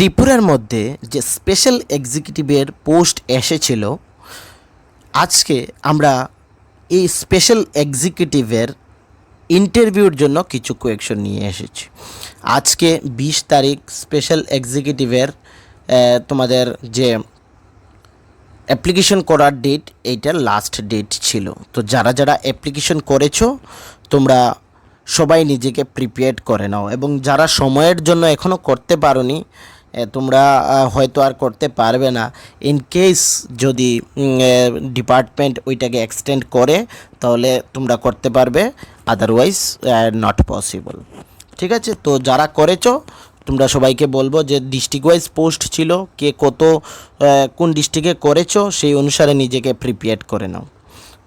ত্রিপুরার মধ্যে যে স্পেশাল এক্সিকিউটিভের পোস্ট এসেছিল, আজকে আমরা এই স্পেশাল এক্সিকিউটিভের ইন্টারভিউর জন্য কিছু কোয়েকশন নিয়ে এসেছি। আজকে 20 তারিখ স্পেশাল এক্সিকিউটিভের তোমাদের যে অ্যাপ্লিকেশন করার ডেট, এইটার লাস্ট ডেট ছিল। তো যারা যারা অ্যাপ্লিকেশন করেছো তোমরা সবাই নিজেকে প্রিপেয়ার করে নাও, এবং যারা সময়ের জন্য এখনও করতে পারোনি তোমরা হয়তো আর করতে পারবে না। ইন কেস যদি ডিপার্টমেন্ট ওইটাকে এক্সটেন্ড করে তাহলে তোমরা করতে পারবে, আদারওয়াইজ নট পসিবল। ঠিক আছে, তো যারা করেছো তোমরা সবাইকে বলবো যে ডিস্ট্রিক্ট ওয়াইজ পোস্ট ছিল, কে কত কোন ডিস্ট্রিক্টে করেছো সেই অনুসারে নিজেকে প্রিপেয়ার করে নাও।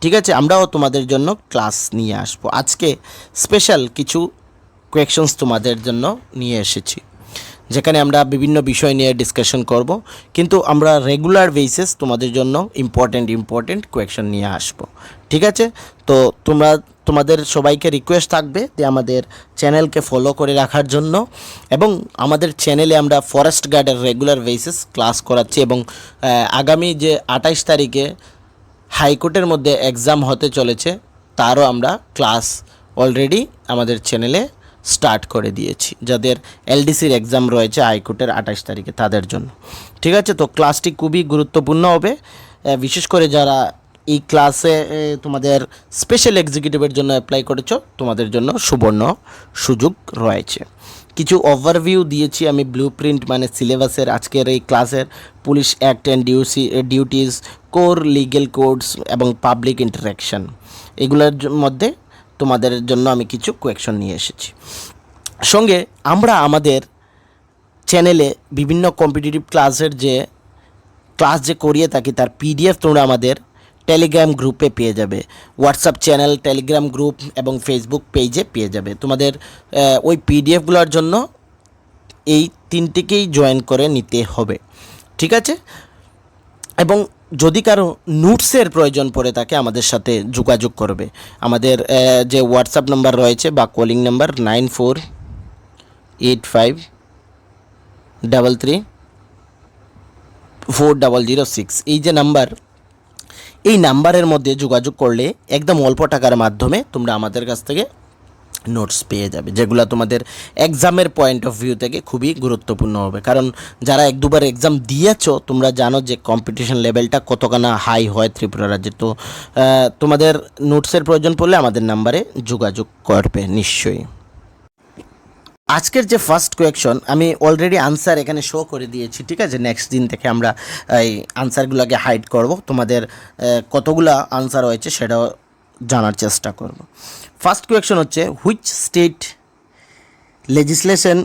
ঠিক আছে, আমরাও তোমাদের জন্য ক্লাস নিয়ে আসবো। আজকে স্পেশাল কিছু কোয়েকশনস তোমাদের জন্য নিয়ে এসেছি, যেখানে আমরা বিভিন্ন বিষয় নিয়ে ডিসকাশন করব, কিন্তু আমরা রেগুলার বেসিস তোমাদের জন্য ইম্পর্টেন্ট কোয়েকশন নিয়ে আসবো। ঠিক আছে, তো তোমাদের সবাইকে রিকোয়েস্ট থাকবে যে আমাদের চ্যানেলকে ফলো করে রাখার জন্য, এবং আমাদের চ্যানেলে আমরা ফরেস্ট গার্ডের রেগুলার বেসিস ক্লাস করাচ্ছি, এবং আগামী যে 28 তারিখে হাইকোর্টের মধ্যে এক্সাম হতে চলেছে তারও আমরা ক্লাস অলরেডি আমাদের চ্যানেলে স্টার্ট করে দিয়েছি, যাদের এলডিসির এক্সাম রয়েছে হাইকোর্টের 28 তারিখে তাদের জন্য। ঠিক আছে, তো ক্লাসটি খুবই গুরুত্বপূর্ণ হবে, বিশেষ করে যারা এই ক্লাসে তোমাদের স্পেশাল এক্সিকিউটিভের জন্য অ্যাপ্লাই করেছো তোমাদের জন্য সুবর্ণ সুযোগ রয়েছে। কিছু ওভারভিউ দিয়েছি আমি, ব্লুপ্রিন্ট মানে সিলেবাসের আজকের এই ক্লাসের, police act and duties, core legal codes এবং পাবলিক ইন্টারাকশন, এগুলোর মধ্যে তোমাদের জন্য আমি কিছু কোয়েকশন নিয়ে এসেছি। সঙ্গে আমরা আমাদের চ্যানেলে বিভিন্ন কম্পিটিটিভ ক্লাসের যে ক্লাস করিয়ে থাকি তার পিডিএফ তোমরা আমাদের টেলিগ্রাম গ্রুপে পেয়ে যাবে, হোয়াটসঅ্যাপ চ্যানেল, টেলিগ্রাম গ্রুপ এবং ফেসবুক পেজে পেয়ে যাবে। তোমাদের ওই পিডিএফগুলোর জন্য এই তিনটিকেই জয়েন করে নিতে হবে। ঠিক আছে, এবং যদি কারো নোটসের প্রয়োজন পড়ে থাকে আমাদের সাথে যোগাযোগ করবে। আমাদের যে হোয়াটসঅ্যাপ নাম্বার রয়েছে বা কলিং নাম্বার 9485334006, এই যে নাম্বার, এই নাম্বারের মধ্যে যোগাযোগ করলে একদম অল্প টাকার মাধ্যমে তোমরা আমাদের কাছ থেকে নোটস পেয়ে যাবে, যেগুলো তোমাদের এক্সামের পয়েন্ট অফ ভিউ থেকে খুবই গুরুত্বপূর্ণ হবে। কারণ যারা 1-2বার এক্সাম দিয়েছো তোমরা জানো যে কম্পিটিশন লেভেলটা কতখানা হাই হয় ত্রিপুরা রাজ্যে। তো তোমাদের নোটসের প্রয়োজন পড়লে আমাদের নাম্বারে যোগাযোগ করবে নিশ্চয়ই। আজকের যে ফার্স্ট কোয়েকশন আমি অলরেডি আনসার এখানে শো করে দিয়েছি। ঠিক আছে, নেক্সট দিন থেকে আমরা এই আনসারগুলোকে হাইড করব, তোমাদের কতগুলো আনসার হয়েছে সেটাও জানার চেষ্টা করব। ফার্স্ট কোয়েকশন হচ্ছে, which state legislation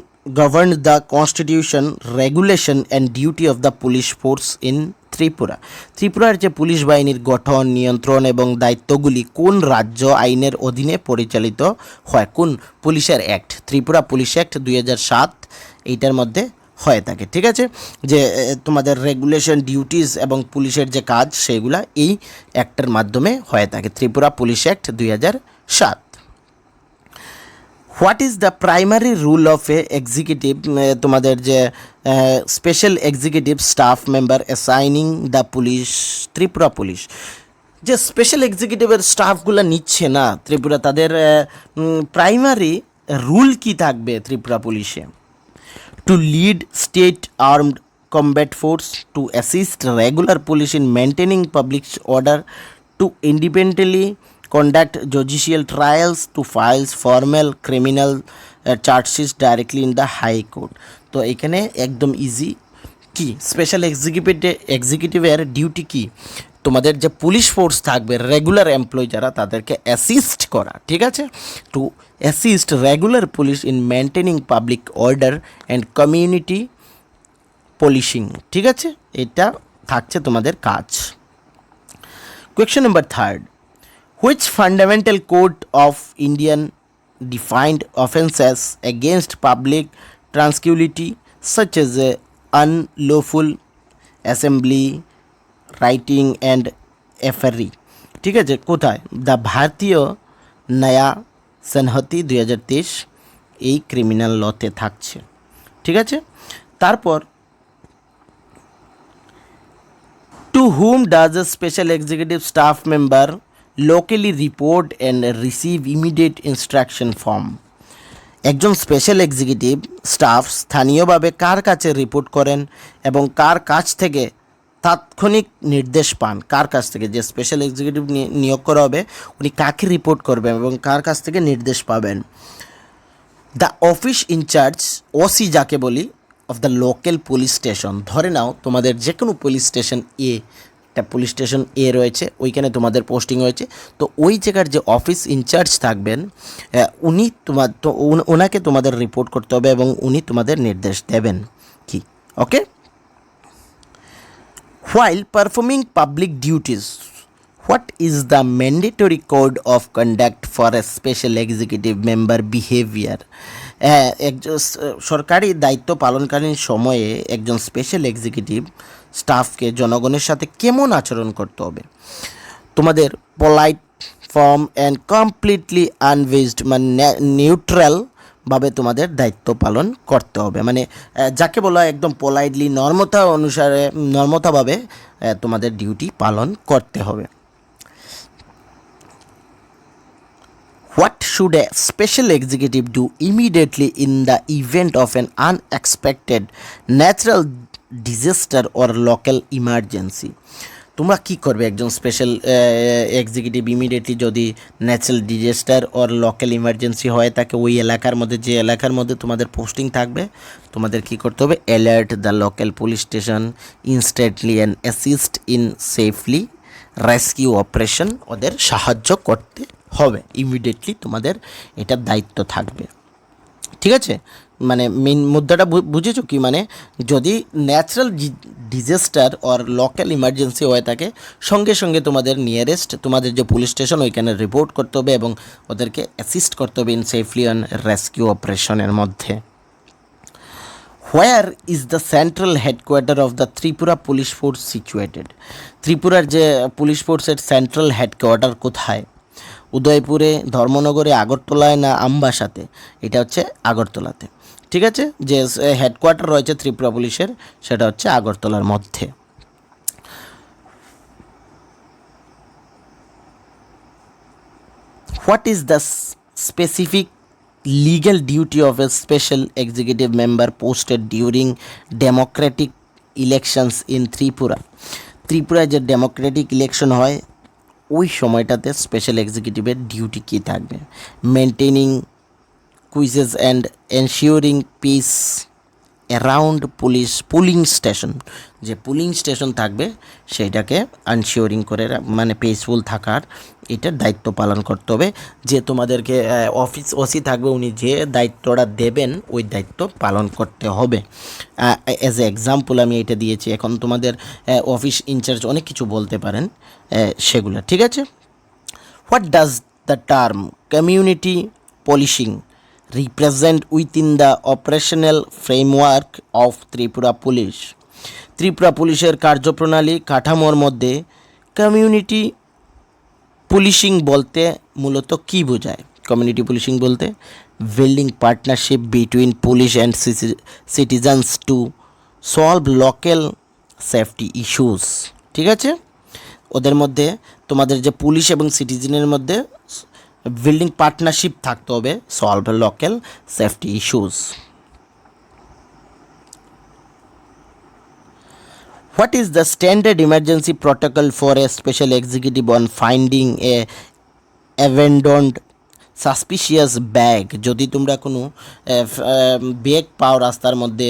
governs the constitution, regulation and duty of the police force in Tripura. ত্রিপুরার যে পুলিশ বাহিনীর গঠন, নিয়ন্ত্রণ এবং দায়িত্বগুলি কোন রাজ্য আইনের অধীনে পরিচালিত হয়? কোন পুলিশের অ্যাক্ট? ত্রিপুরা পুলিশ অ্যাক্ট 2007 এইটার মধ্যে হয়ে থাকে। ঠিক আছে, যে তোমাদের রেগুলেশন, ডিউটিস এবং পুলিশের যে কাজ সেগুলা এই অ্যাক্টের মাধ্যমে হয়ে থাকে, Tripura police act 2007। What is the primary rule of A executive, তোমাদের যে special executive staff member assigning the police, Tripura police যে স্পেশাল এক্সিকিউটিভের স্টাফগুলো নিচ্ছে না ত্রিপুরা, তাদের প্রাইমারি রুল কি থাকবে ত্রিপুরা পুলিশে? To lead state armed combat force, to assist regular police in maintaining public order, to independently conduct judicial trials, to files formal criminal charges directly in the high court। তো এখানে একদম easy, কি special এক্সিকিউটিভের duty কি? তোমাদের যে police force থাকবে, regular employee যারা, তাদেরকে অ্যাসিস্ট করা। ঠিক আছে, two assist regular police in maintaining public order and community policing. ঠিক আছে, এটা থাকছে তোমাদের কাজ। Question number 3, which fundamental code of Indian defined offences against public tranquility such as unlawful assembly, writing and effery? ঠিক আছে, কোথায়? দ্য ভারতীয় নয়া সংহিতা 2023 এই ক্রিমিনাল লতে থাকছে। ঠিক আছে, তারপর To whom does a special executive staff member locally report and receive immediate instruction from? একজন special executive staff স্থানীয়ভাবে কার কাছে রিপোর্ট করেন এবং কার কাছ থেকে তাৎক্ষণিক নির্দেশ পান? কার কাছ থেকে? যে স্পেশাল এক্সিকিউটিভ নিয়োগ করা হবে উনি কাকে রিপোর্ট করবেন এবং কার কাছ থেকে নির্দেশ পাবেন? দ্য অফিস ইনচার্জ, ওসি যাকে বলি, of the local police station. ধরে নাও তোমাদের যে কোনো পুলিশ স্টেশন একটা পুলিশ স্টেশন রয়েছে, ওইখানে তোমাদের পোস্টিং হয়েছে, তো ওই জায়গার যে অফিস ইনচার্জ থাকবেন উনি ওনাকে তোমাদের রিপোর্ট করতে হবে এবং উনি তোমাদের নির্দেশ দেবেন কি? ওকে। While performing public duties, what is the mandatory code of conduct for a special executive member behavior? একজন সরকারি দায়িত্ব পালনকালীন সময়ে একজন স্পেশাল এক্সিকিউটিভ স্টাফকে জনগণের সাথে কেমন আচরণ করতে হবে? তোমাদের পোলাইট, ফার্ম অ্যান্ড কমপ্লিটলি আনভেজড, মানে নিউট্রাল ভাবে তোমাদের দায়িত্ব পালন করতে হবে, মানে যাকে বলা হয় একদম পোলাইটলি নর্মতা অনুসারে নর্মতাভাবে তোমাদের ডিউটি পালন করতে হবে। What should a special executive do immediately in the event of an unexpected natural disaster or local emergency? তোমরা কি করবে একজন স্পেশাল এক্সিকিউটিভ ইমিডিয়েটলি যদি ন্যাচারাল ডিজাস্টার ওর লোকাল ইমার্জেন্সি হয় থাকে? ওই এলাকার মধ্যে, যে এলাকার মধ্যে তোমাদের পোস্টিং থাকবে, তোমাদের কি করতে হবে? Alert the local police station instantly and assist in safely rescue operation. ওদের সাহায্য করতে হবে ইমিডিয়েটলি, তোমাদের এটার দায়িত্ব থাকবে। ঠিক আছে, মানে মেন মুদ্রাটা বুঝেছো কি? মানে যদি ন্যাচারাল ডিজাস্টার ওর লোকাল ইমার্জেন্সি হয়ে থাকে, সঙ্গে সঙ্গে তোমাদের নিয়ারেস্ট তোমাদের যে পুলিশ স্টেশন ওইখানে রিপোর্ট করতে হবে এবং ওদেরকে অ্যাসিস্ট করতে হবে ইন সেফলি অন রেস্কিউ অপারেশনের মধ্যে। Where is the central headquarter of the Tripura police force situated? ত্রিপুরার যে পুলিশ ফোর্সের সেন্ট্রাল হেডকোয়ার্টার কোথায়? উদয়পুরে, ধর্মনগরে, আগরতলায় না আমবাসাতে? এটা হচ্ছে আগরতলাতে। ঠিক আছে, যে হেডকোয়ার্টার রয়েছে ত্রিপুরা পুলিশের সেটা হচ্ছে আগরতলার মধ্যে। What is the specific legal duty of A special executive member posted during Democratic elections in Tripura? ত্রিপুরায় যে ডেমোক্রেটিক ইলেকশন হয় ওই সময়টাতে স্পেশাল এক্সিকিউটিভের ডিউটি কী থাকবে? Maintaining quizzes and ensuring piece around pulling station. যে পুলিং স্টেশন থাকবে সেইটাকে আনশিওরিং করে, মানে পিসফুল থাকার এটার দায়িত্ব পালন করতে হবে। যে তোমাদেরকে অফিস ওসি থাকবে উনি যে দায়িত্বটা দেবেন ওই দায়িত্ব পালন করতে হবে। অ্যাজ এ এক্সাম্পল আমি এটা দিয়েছি, এখন তোমাদের অফিস ইনচার্জ অনেক কিছু বলতে পারেন সেগুলো। ঠিক আছে। What does the term community polishing represent within the operational framework of Tripura police? Tripura পুলিশের কার্যপ্রণালী কাঠামোর মধ্যে কমিউনিটি পুলিশিং বলতে মূলত কী বোঝায়? কমিউনিটি পুলিশিং বলতে building partnership between police and citizens to solve local safety issues. ঠিক আছে, ওদের মধ্যে তোমাদের যে পুলিশ এবং সিটিজেনের মধ্যে বিল্ডিং পার্টনারশিপ থাকতে হবে, solve local safety issues. What is the standard emergency protocol for a special executive on finding a abandoned suspicious bag? যদি তোমরা কোনো ব্যাগ পাও রাস্তার মধ্যে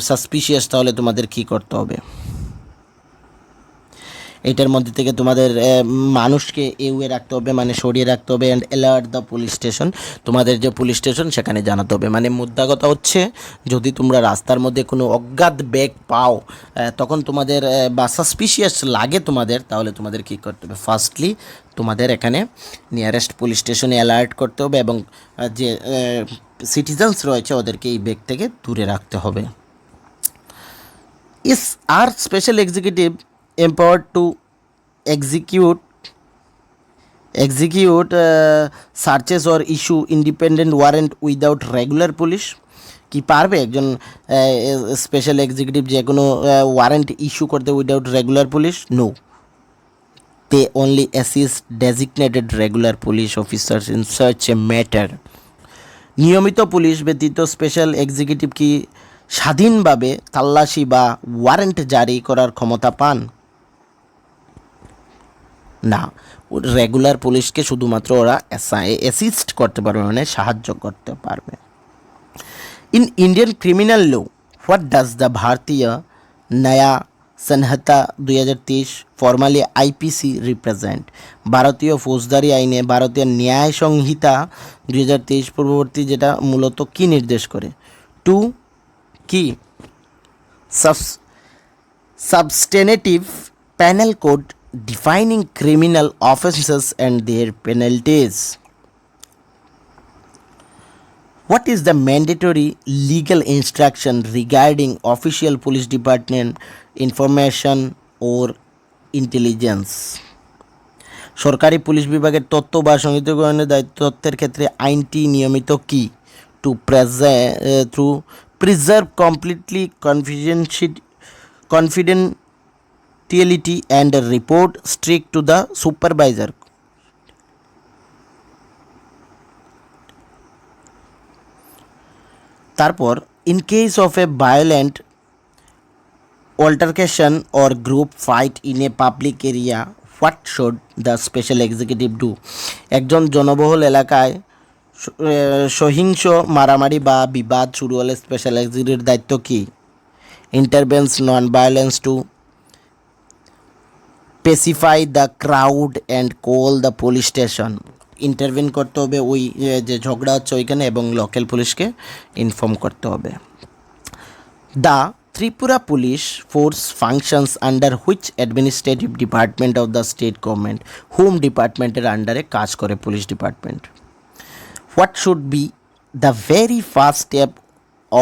সাসপিশিয়াস, তাহলে তোমাদের কী করতে হবে? এটার মধ্যে থেকে তোমাদের মানুষকে এউয়ে রাখতে হবে, মানে সরিয়ে রাখতে হবে, and alert the police station, তোমাদের যে পুলিশ স্টেশন সেখানে জানাতে হবে। মানে মুদ্রা কথা হচ্ছে, যদি তোমরা রাস্তার মধ্যে কোনো অজ্ঞাত ব্যাগ পাও তখন তোমাদের বা সাসপিশিয়াস লাগে তোমাদের, তাহলে তোমাদের কী করতে হবে? ফার্স্টলি তোমাদের এখানে নিয়ারেস্ট পুলিশ স্টেশনে অ্যালার্ট করতে হবে এবং যে সিটিজেন্স রয়েছে ওদেরকে এই ব্যাগ থেকে দূরে রাখতে হবে। আর special executive empowered to execute searches or issue independent warrant without regular police? কি পারবে একজন স্পেশাল এক্সিকিউটিভ যে কোনো ওয়ারেন্ট ইস্যু করতে without regular police? No, they only assist designated regular police officers in such a matter. নিয়মিত police ব্যতীত special executive কি স্বাধীনভাবে তাল্লাশি বা ওয়ারেন্ট জারি করার ক্ষমতা পান? না, রেগুলার পুলিশকে শুধুমাত্র ওরা অ্যাসিস্ট করতে পারবে, মানে সাহায্য করতে পারবে। In Indian criminal law, what does the Bharatiya Nyaya Samhita 2023 formally IPC represent? ভারতীয় ফৌজদারি আইনে ভারতীয় ন্যায় সংহিতা 2023 পূর্ববর্তী যেটা মূলত কি নির্দেশ করে? টু কি substantive penal code defining criminal offences and their penalties. What is the mandatory legal instruction regarding official police department information or intelligence? সরকারি পুলিশ বিভাগের তথ্য বা সংহিতাকরণের দায়িত্ব তথ্যের ক্ষেত্রে আইনটি নিয়মিত কি? Two preserve completely confidentiality and report strict to the supervisor. তারপর in case of A violent altercation or group fight in a public area, what should the special executive do? একজন জনবহুল এলাকায় সহিংস মারামারি বা বিবাদ শুরু হলে স্পেশাল এক্সিকিউটিভের দায়িত্ব কি? Intervenes non violence to pacify the crowd and call the police station. Intervene করতে হবে ওই যে ঝগড়া হচ্ছে ওইখানে, এবং লোকাল পুলিশকে ইনফর্ম করতে হবে। The Tripura police force functions under which administrative department of the state government? Home ডিপার্টমেন্টের আন্ডারে কাজ করে police department. What should be the very first step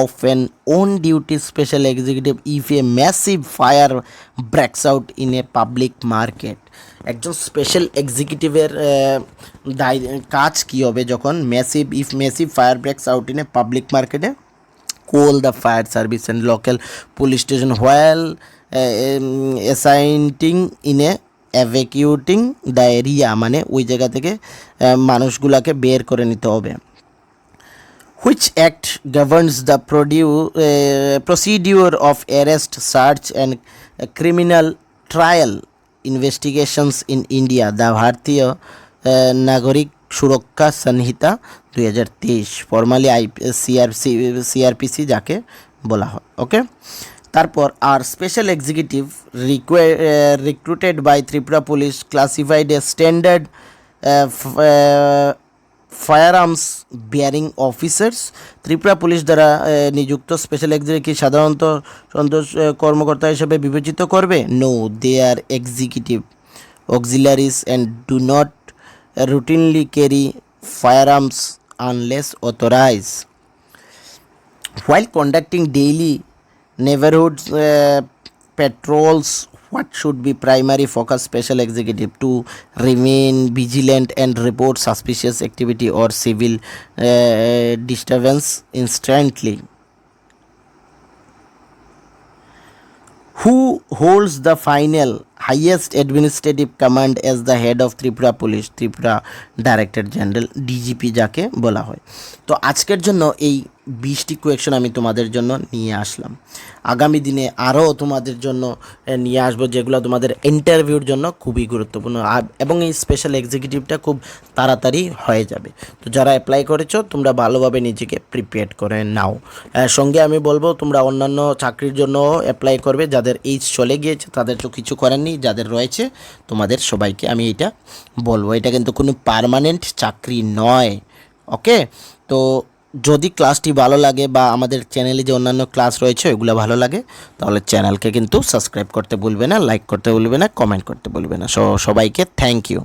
of an on-duty special executive if a massive fire breaks out in a public market? একজন special এক্সিকিউটিভের কাজ কী হবে যখন massive fire breaks out in a public মার্কেটে? Call the fire service and local police station while assisting in a evacuating the area, মানে ওই জায়গা থেকে মানুষগুলোকে বের করে নিতে হবে। Which act governs the procedure of arrest, search and criminal trial investigations in India? The Bharatiya Nagarik Surakha Sanhita 2023 formerly CrPC যাকে বলা হয়। ওকে, তারপর আর special executive recruited by Tripura police classified a standard firearms bearing officers. Tripura police দ্বারা নিযুক্ত special executive কি সাধারণত কর্মকর্তা হিসেবে বিবেচিত করবে? No, they are executive auxiliaries and do not routinely carry firearms unless authorize. While conducting daily neighborhood patrols, what should be primary focus special executive? To remain vigilant and report suspicious activity or civil disturbance instantly. Who holds the final highest administrative command as the head of Tripura Police? Tripura Director General, DGP যাকে বলা হয়। তো আজকের জন্য এই 20টি question আমি তোমাদের জন্য নিয়ে আসলাম। আগামী দিনে আরও তোমাদের জন্য নিয়ে আসবো যেগুলো তোমাদের ইন্টারভিউর জন্য খুবই গুরুত্বপূর্ণ, এবং এই স্পেশাল এক্সিকিউটিভটা খুব তাড়াতাড়ি হয়ে যাবে। তো যারা অ্যাপ্লাই করেছো তোমরা ভালোভাবে নিজেকে প্রিপেয়ার করে নাও। সঙ্গে আমি বলবো তোমরা অন্যান্য চাকরির জন্য অ্যাপ্লাই করবে। যাদের এইজ চলে গিয়েছে তাদের তো কিছু করার নেই, যাদের রয়েছে তোমাদের সবাইকে আমি এটা বলবো। এটা কিন্তু কোনো পার্মানেন্ট চাকরি নয়। ওকে, তো যদি ক্লাসটি ভালো লাগে বা আমাদের চ্যানেলে যে অন্যান্য ক্লাস রয়েছে ওইগুলো ভালো লাগে তাহলে চ্যানেলকে কিন্তু সাবস্ক্রাইব করতে ভুলবে না, লাইক করতে ভুলবে না, কমেন্ট করতে ভুলবে না। সবাইকে থ্যাংক ইউ।